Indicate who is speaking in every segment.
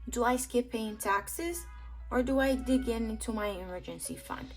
Speaker 1: Do I skip paying taxes or do I dig into my emergency fund?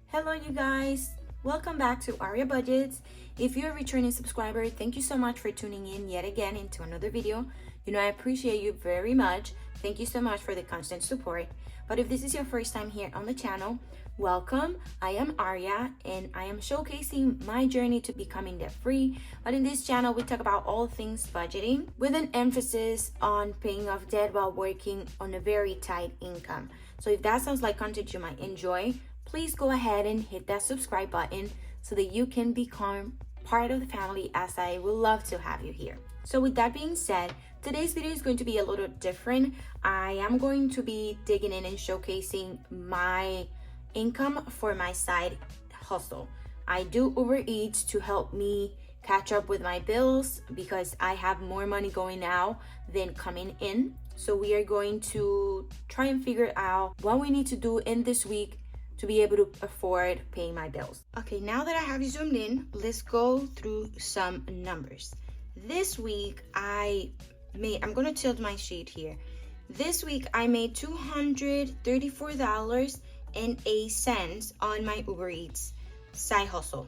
Speaker 1: Hello you guys, welcome back to Aria Budgets. If you're a returning subscriber, thank you so much for tuning in yet again into another video. I appreciate you very much. Thank you so much for the constant support. But if this is your first time here on the channel, welcome. I am Aria and I am showcasing my journey to becoming debt-free. But in this channel, we talk about all things budgeting with an emphasis on paying off debt while working on a very tight income. So if that sounds like content you might enjoy, please go ahead and hit that subscribe button so that you can become part of the family, as I would love to have you here. So with that being said, today's video is going to be a little different. I am going to be digging in and showcasing my income for my side hustle. I do Uber Eats to help me catch up with my bills because I have more money going out than coming in. So we are going to try and figure out what we need to do in this week to be able to afford paying my bills. Okay, now that I have you zoomed in, let's go through some numbers. This week I'm gonna tilt my sheet here. This week I made $234.08 on my Uber Eats side hustle.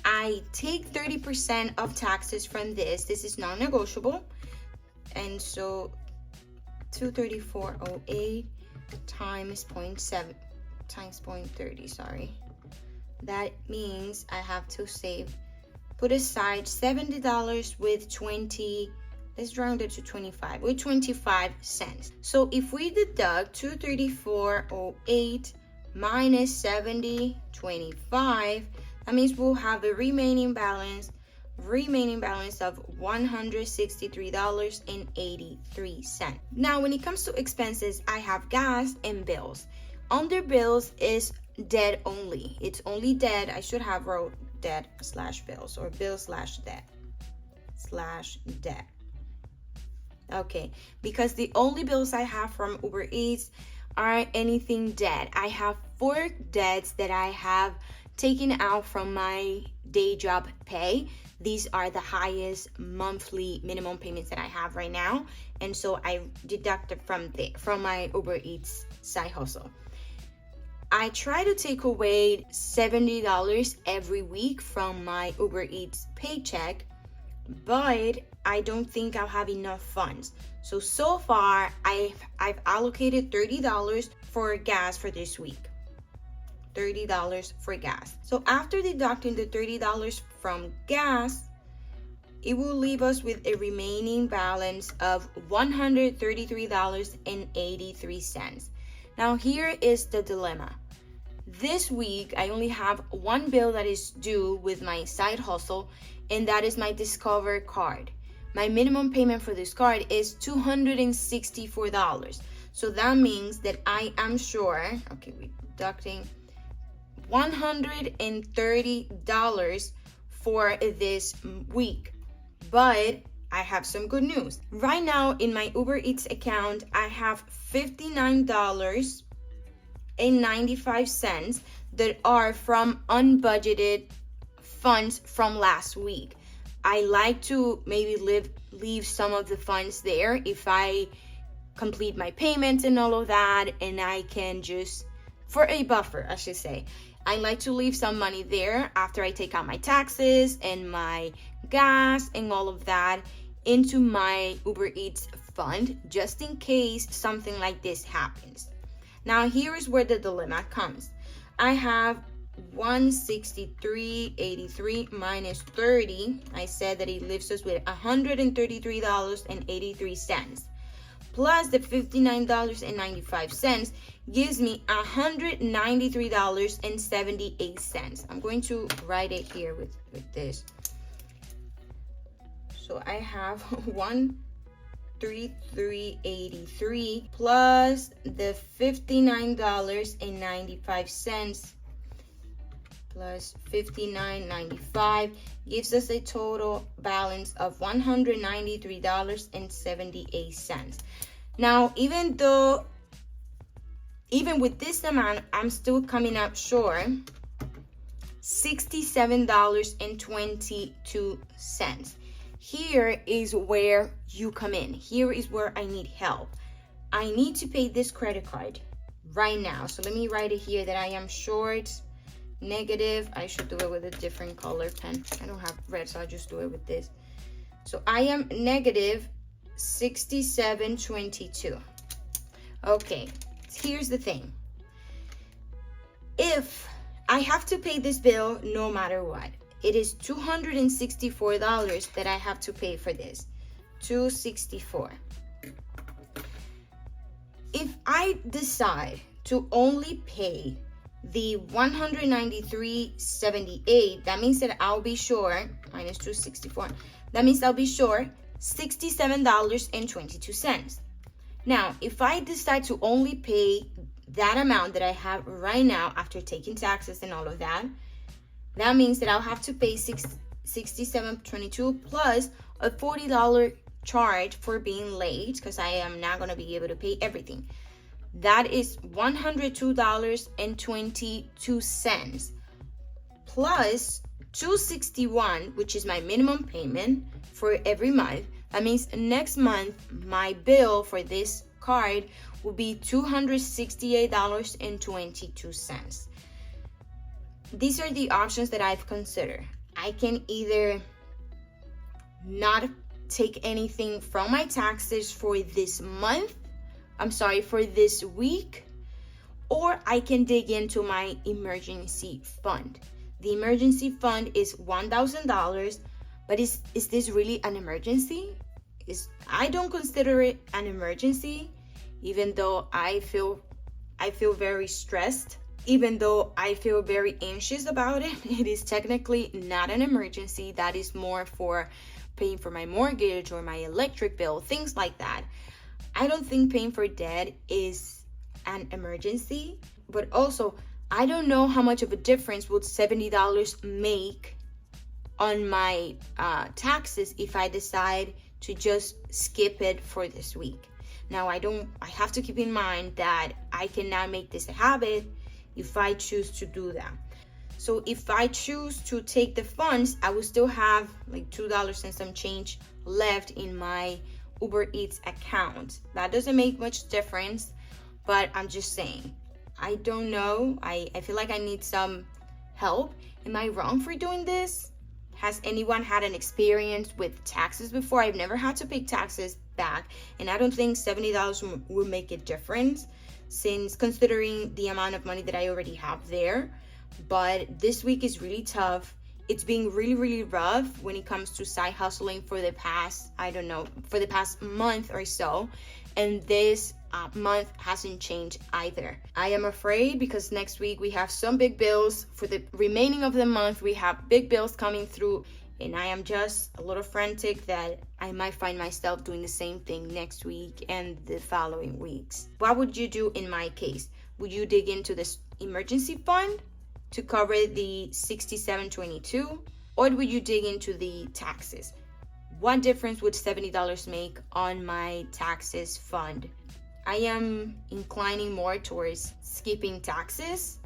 Speaker 1: I take 30% of taxes from this. This is non-negotiable. And so 234.08 times 0.30, sorry. That means I have to put aside $70 with 20, let's round it to 25, with 25 cents. So if we deduct 234.08 minus 70.25, that means we'll have a remaining balance of $163.83. Now, when it comes to expenses, I have gas and bills. Under bills is debt only. It's only debt. I should have wrote debt slash bills or bill slash debt. Okay, because the only bills I have from Uber Eats are anything debt. I have 4 debts that I have taken out from my day job pay. These are the highest monthly minimum payments that I have right now. And so I deducted from my Uber Eats side hustle. I try to take away $70 every week from my Uber Eats paycheck, but I don't think I'll have enough funds. So far, I've allocated $30 for gas for this week. $30 for gas. So after deducting the $30 from gas, it will leave us with a remaining balance of $133.83. Now here is the dilemma. This week, I only have one bill that is due with my side hustle, and that is my Discover card. My minimum payment for this card is $264. So that means that I am sure, okay, we're deducting $130 for this week. But I have some good news. Right now in my Uber Eats account, I have $59.95 that are from unbudgeted funds from last week. I like to maybe leave some of the funds there if I complete my payments and all of that, and I can just, for a buffer, I should say. I like to leave some money there after I take out my taxes and my gas and all of that into my Uber Eats fund, just in case something like this happens. Now here is where the dilemma comes. I have $163.83 minus 30. I said that it leaves us with $133.83. Plus the $59.95 gives me $193.78. I'm going to write it here with this. So I have $133.83 plus the $59.95 plus $59.95 gives us a total balance of $193.78. Now, even with this amount, I'm still coming up short $67.22. here is where you come in. Here is where I need help. I need to pay this credit card right now. So let me write it here that I am short negative. I should do it with a different color pen. I don't have red, so I'll just do it with this. So I am negative 67.22. Okay, here's the thing. If I have to pay this bill no matter what, it is $264 that I have to pay for this. $264. If I decide to only pay the $193.78, that means that I'll be short, minus $264, that means I'll be short $67.22. Now, if I decide to only pay that amount that I have right now after taking taxes and all of that, that means that I'll have to pay $67.22 plus a $40 charge for being late, because I am not going to be able to pay everything. That is $102.22 plus $261, which is my minimum payment for every month. That means next month my bill for this card will be $268.22. These are the options that I've considered. I can either not take anything from my taxes for this month, for this week, or I can dig into my emergency fund. The emergency fund is $1,000, but is this really an emergency? I don't consider it an emergency, even though I feel very stressed. Even though I feel very anxious about it, it is technically not an emergency. That is more for paying for my mortgage or my electric bill, things like that. I don't think paying for debt is an emergency, but also I don't know how much of a difference would $70 make on my taxes if I decide to just skip it for this week. Now, I have to keep in mind that I cannot make this a habit if I choose to do that. So if I choose to take the funds, I will still have like $2 and some change left in my Uber Eats account. That doesn't make much difference, but I'm just saying, I don't know. I feel like I need some help. Am I wrong for doing this? Has anyone had an experience with taxes before? I've never had to pay taxes back, and I don't think $70 will make a difference, since considering the amount of money that I already have there. But this week is really tough. It's been really, really rough when it comes to side hustling for the past, for the past month or so. And this month hasn't changed either. I am afraid because next week we have some big bills. For the remaining of the month, we have big bills coming through. And I am just a little frantic that I might find myself doing the same thing next week and the following weeks. What would you do in my case? Would you dig into this emergency fund to cover the $67.22, or would you dig into the taxes? What difference would $70 make on my taxes fund? I am inclining more towards skipping taxes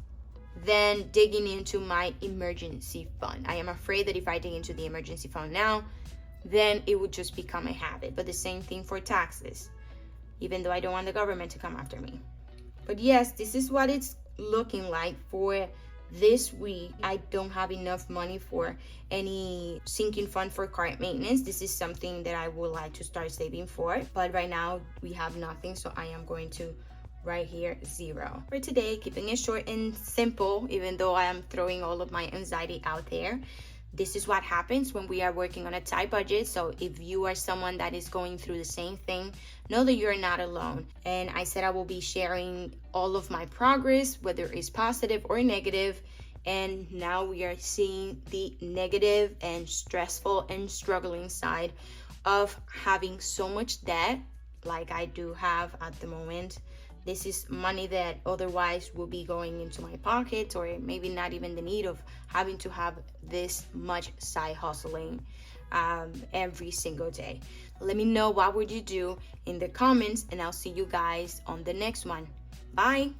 Speaker 1: than digging into my emergency fund. I am afraid that if I dig into the emergency fund now, then it would just become a habit. But the same thing for taxes, even though I don't want the government to come after me. But yes, this is what it's looking like for this week. I don't have enough money for any sinking fund for car maintenance. This is something that I would like to start saving for, but right now we have nothing, so I am going to write here 0 for today, keeping it short and simple, even though I am throwing all of my anxiety out there. This is what happens when we are working on a tight budget. So if you are someone that is going through the same thing, know that you're not alone. And I said I will be sharing all of my progress, whether it's positive or negative. And now we are seeing the negative and stressful and struggling side of having so much debt like I do have at the moment. This is money that otherwise will be going into my pocket, or maybe not even the need of having to have this much side hustling every single day. Let me know what would you do in the comments, and I'll see you guys on the next one. Bye.